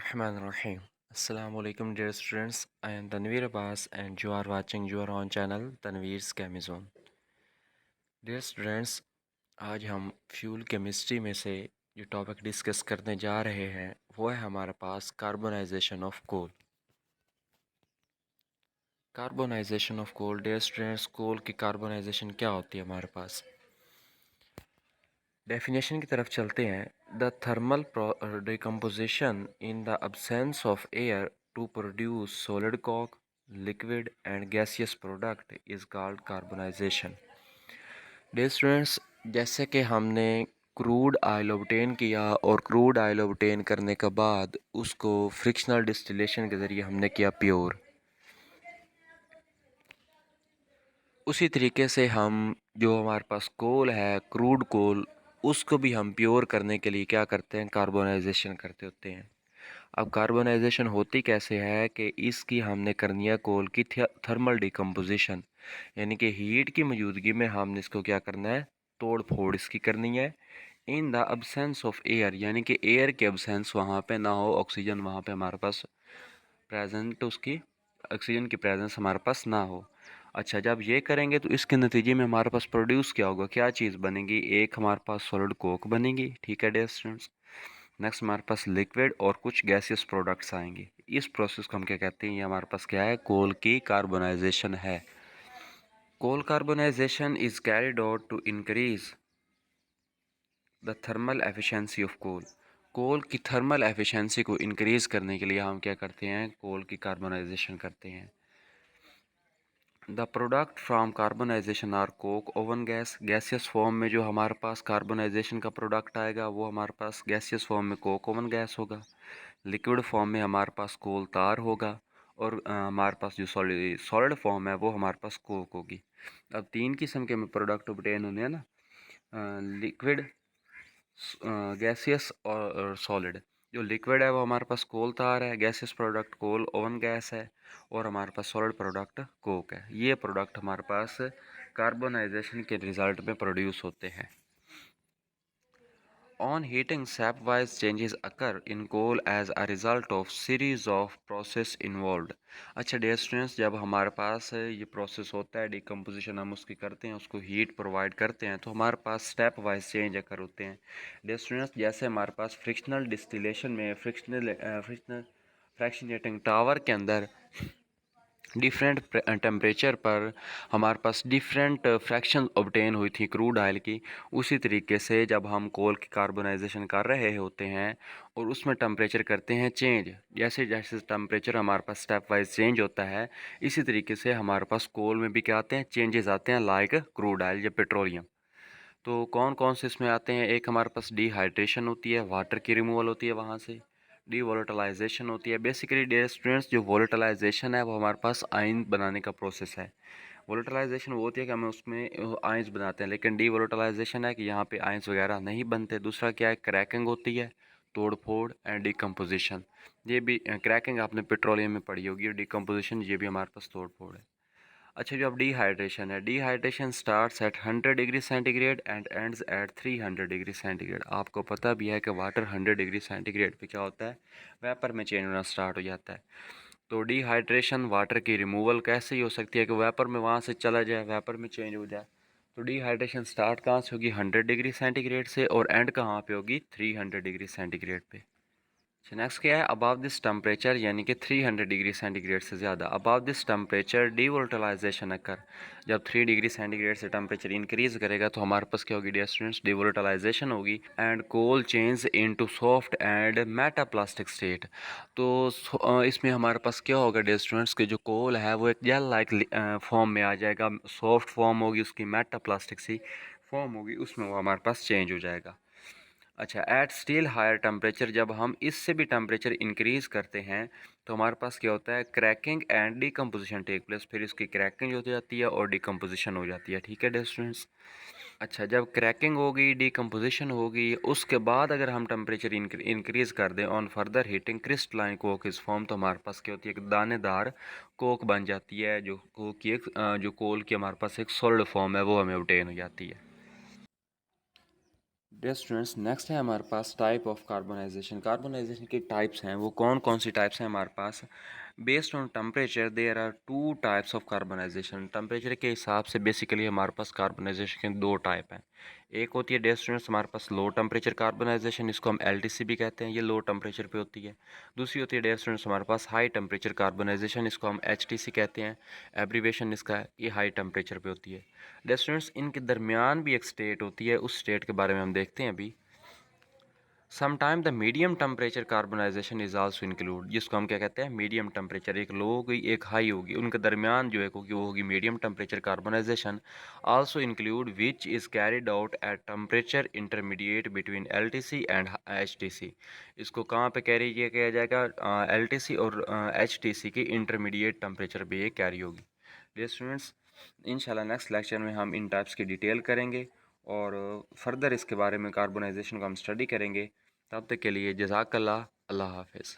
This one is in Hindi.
Bismillahirrahmanirrahim. Assalamu alaikum dear students. I am Tanveer Abbas and you are watching your own channel Tanveer's Chemizone. Dear students, आज हम फ्यूल केमिस्ट्री में से जो टॉपिक डिस्कस करने जा रहे हैं वो है हमारे पास carbonization of coal. Carbonization of coal dear students, coal की कार्बोनाइजेशन क्या होती है हमारे पास। डेफिनेशन की तरफ चलते हैं। The thermal decomposition in the absence of air to produce solid coke, liquid and gaseous product is called carbonisation. Dear students, जैसे कि हमने क्रूड ऑयल ऑब्टेन किया और क्रूड ऑयल ऑब्टेन करने के बाद उसको फ्रिक्शनल डिस्टिलेशन के ज़रिए हमने किया प्योर, उसी तरीके से हम जो हमारे पास कोल है क्रूड कोल उसको भी हम प्योर करने के लिए क्या करते हैं, कार्बोनाइजेशन करते होते हैं। अब कार्बोनाइजेशन होती कैसे है कि इसकी हमने करनी है कोल की थर्मल डिकम्पोजिशन, यानी कि हीट की मौजूदगी में हमने इसको क्या करना है, तोड़ फोड़ इसकी करनी है। इन द अब्सेंस ऑफ एयर, यानी कि एयर के अब्सेंस वहाँ पे ना हो, ऑक्सीजन वहाँ पे हमारे पास प्रेजेंट, उसकी ऑक्सीजन की प्रेजेंस हमारे पास ना हो। अच्छा, जब ये करेंगे तो इसके नतीजे में हमारे पास प्रोड्यूस क्या होगा, क्या चीज़ बनेगी, एक हमारे पास सॉलिड कोक बनेगी। ठीक है डियर स्टूडेंट्स। नेक्स्ट हमारे पास लिक्विड और कुछ गैसियस प्रोडक्ट्स आएंगे। इस प्रोसेस को हम क्या कहते हैं, ये हमारे पास क्या है, कोल की कार्बोनाइजेशन है। Coal carbonization is carried out to increase the thermal efficiency of coal. Coal की थर्मल एफिशिएंसी को इंक्रीज करने के लिए हम क्या करते हैं, कोल की कार्बोनाइजेशन करते हैं। The product from carbonisation are coke, oven gas. Gaseous form में जो हमारे पास कार्बोनाइजेशन का प्रोडक्ट आएगा वो हमारे पास गैसियस फॉर्म में कोक ओवन गैस होगा। लिक्विड फॉर्म में हमारे पास कोल तार होगा और हमारे पास जो सॉलिड फॉर्म है वो हमारे पास कोक होगी। अब तीन किस्म के प्रोडक्ट ऑब्टेन होने हैं ना, लिक्विड, गैसियस और सॉलिड। जो लिक्विड है वो हमारे पास कोल तार है, गैसियस प्रोडक्ट कोल ओवन गैस है और हमारे पास सॉलिड प्रोडक्ट कोक है। ये प्रोडक्ट हमारे पास कार्बोनाइजेशन के रिजल्ट में प्रोड्यूस होते हैं। On heating, stepwise changes occur in coal as a result of series of process involved। अच्छा डियर स्टूडेंट्स, जब हमारे पास ये प्रोसेस होता है, डिकम्पोजिशन हम उसकी करते हैं, उसको हीट प्रोवाइड करते हैं, तो हमारे पास स्टेप वाइज चेंज अकर होते हैं। डियर स्टूडेंट्स, जैसे हमारे पास फ्रिक्शनल डिस्टिलेशन में फ्रिक्शनल फ्रैक्शनेटिंग टावर के अंदर डिफरेंट टेम्परेचर पर हमारे पास डिफरेंट फ्रैक्शन ऑब्टेन हुई थी क्रूड ऑयल की, उसी तरीके से जब हम कोल की कार्बोनाइजेशन कर रहे होते हैं और उसमें टेम्परेचर करते हैं चेंज, जैसे जैसे टेम्परेचर हमारे पास स्टेप वाइज चेंज होता है, इसी तरीके से हमारे पास कोल में भी क्या आते हैं, चेंजेस आते हैं, लाइक क्रूड ऑयल या पेट्रोलियम। तो कौन कौन से इसमें आते हैं, एक हमारे पास डिहाइड्रेशन होती है, वाटर की रिमूवल होती है, वहाँ से डीवोलेटिलाइजेशन होती है। बेसिकली डियर स्टूडेंट्स, जो वोलेटिलाइजेशन है वो हमारे पास आयन बनाने का प्रोसेस है। वोलेटिलाइजेशन वो होती है कि हम उसमें आयंस बनाते हैं, लेकिन डीवोलेटिलाइजेशन है कि यहाँ पे आयंस वगैरह नहीं बनते। दूसरा क्या है, क्रैकिंग होती है, तोड़ फोड़ एंड डिकम्पोजिशन। ये भी क्रैकिंग आपने पेट्रोलियम में पढ़ी होगी, और डिकम्पोजिशन ये भी हमारे पास तोड़ फोड़ है। अच्छा, जो अब डिहाइड्रेशन है, dehydration starts at 100 degree centigrade and ends at 300 degree centigrade. आपको पता भी है कि वाटर 100 डिग्री सेंटीग्रेड पे क्या होता है, वेपर में चेंज होना स्टार्ट हो जाता है। तो डिहाइड्रेशन वाटर की रिमूवल कैसे ही हो सकती है कि वेपर में वहाँ से चला जाए, वेपर में चेंज हो जाए। तो डिहाइड्रेशन स्टार्ट कहाँ से होगी, 100 डिग्री सेंटीग्रेड से, और एंड कहाँ पे होगी, 300 डिग्री सेंटीग्रेड पे। नेक्स्ट क्या है, अबव दिस टेम्परेचर, यानी कि 300 डिग्री सेंटीग्रेड से ज़्यादा, अबव दिस टेम्परेचर डिवोलेटिलाइजेशन अकर। जब 3 डिग्री सेंटीग्रेड से टेम्परेचर इंक्रीज़ करेगा तो हमारे पास क्या होगी डियर स्टूडेंट्स, डिवोलेटिलाइजेशन होगी and coal change into soft and metaplastic state. तो इसमें हमारे पास क्या होगा डियर स्टूडेंट्स, के जो कोल है वो एक जेल लाइक फॉर्म में आ जाएगा, सॉफ्ट फॉर्म होगी उसकी, मेटाप्लास्टिक सी फॉर्म होगी, उसमें वो हमारे पास चेंज हो जाएगा। अच्छा, एट स्टिल हायर टेम्परेचर, जब हम इससे भी टेम्परेचर इंक्रीज़ करते हैं तो हमारे पास क्या होता है, cracking and decomposition take place. फिर इसकी क्रैकिंग हो जाती है और डिकम्पोजिशन हो जाती है। ठीक है डियर स्टूडेंट्स। अच्छा, जब क्रैकिंग होगी, डिकम्पोजिशन होगी, उसके बाद अगर हम टेम्परेचर इंक्रीज़ कर दें on further heating, crystalline Coke इस फॉर्म, तो हमारे पास क्या होती है, एक दानेदार कोक बन जाती है, जो कोक की एक जो कोल की हमारे पास एक सॉलिड फॉर्म है वो हमें ऑब्टेन हो जाती है। डियर स्टूडेंट्स, नेक्स्ट है हमारे पास टाइप ऑफ कार्बोनाइजेशन। कार्बोनाइजेशन की टाइप्स हैं, वो कौन कौन सी टाइप्स हैं हमारे पास। Based on temperature there are two types of carbonization. Temperature के हिसाब से बेसिकली हमारे पास कार्बोनाइजेशन के दो टाइप हैं। एक होती है डियर स्टूडेंट्स हमारे पास लो टेम्परेचर कार्बोनाइजेशन, इसको हम एलटीसी भी कहते हैं, ये लो टेम्परेचर पे होती है। दूसरी होती है डियर स्टूडेंट्स हमारे पास हाई टेम्परेचर कार्बोनाइजेशन, इसको हम एचटीसी कहते हैं। एब्रीवेशन इसका है, ये हाई टेम्परेचर पे होती है। डियर स्टूडेंट्स, इनके दरमियान भी एक स्टेट होती है, उस स्टेट के बारे में हम देखते हैं अभी। Sometime the medium temperature carbonisation is also include, जिसको हम क्या कहते हैं, मीडियम टेम्परेचर। एक लो होगी एक हाई होगी, उनके दरमियान जो एक होगी वो होगी medium temperature carbonisation. Also include which is carried out at temperature intermediate between LTC and HTC. इसको कहाँ पे कैरी किया जाएगा, एलटीसी और एचटीसी के इंटरमीडिएट टेम्परेचर पे ये कैरी होगी। डियर स्टूडेंट्स, इंशाल्लाह नेक्स्ट लेक्चर में हम इन टाइप्स की डिटेल करेंगे और फर्दर इसके बारे में कार्बोनाइजेशन को हम स्टडी करेंगे। तब तक के लिए जज़ाकल्लाह, अल्लाह हाफ़िज़।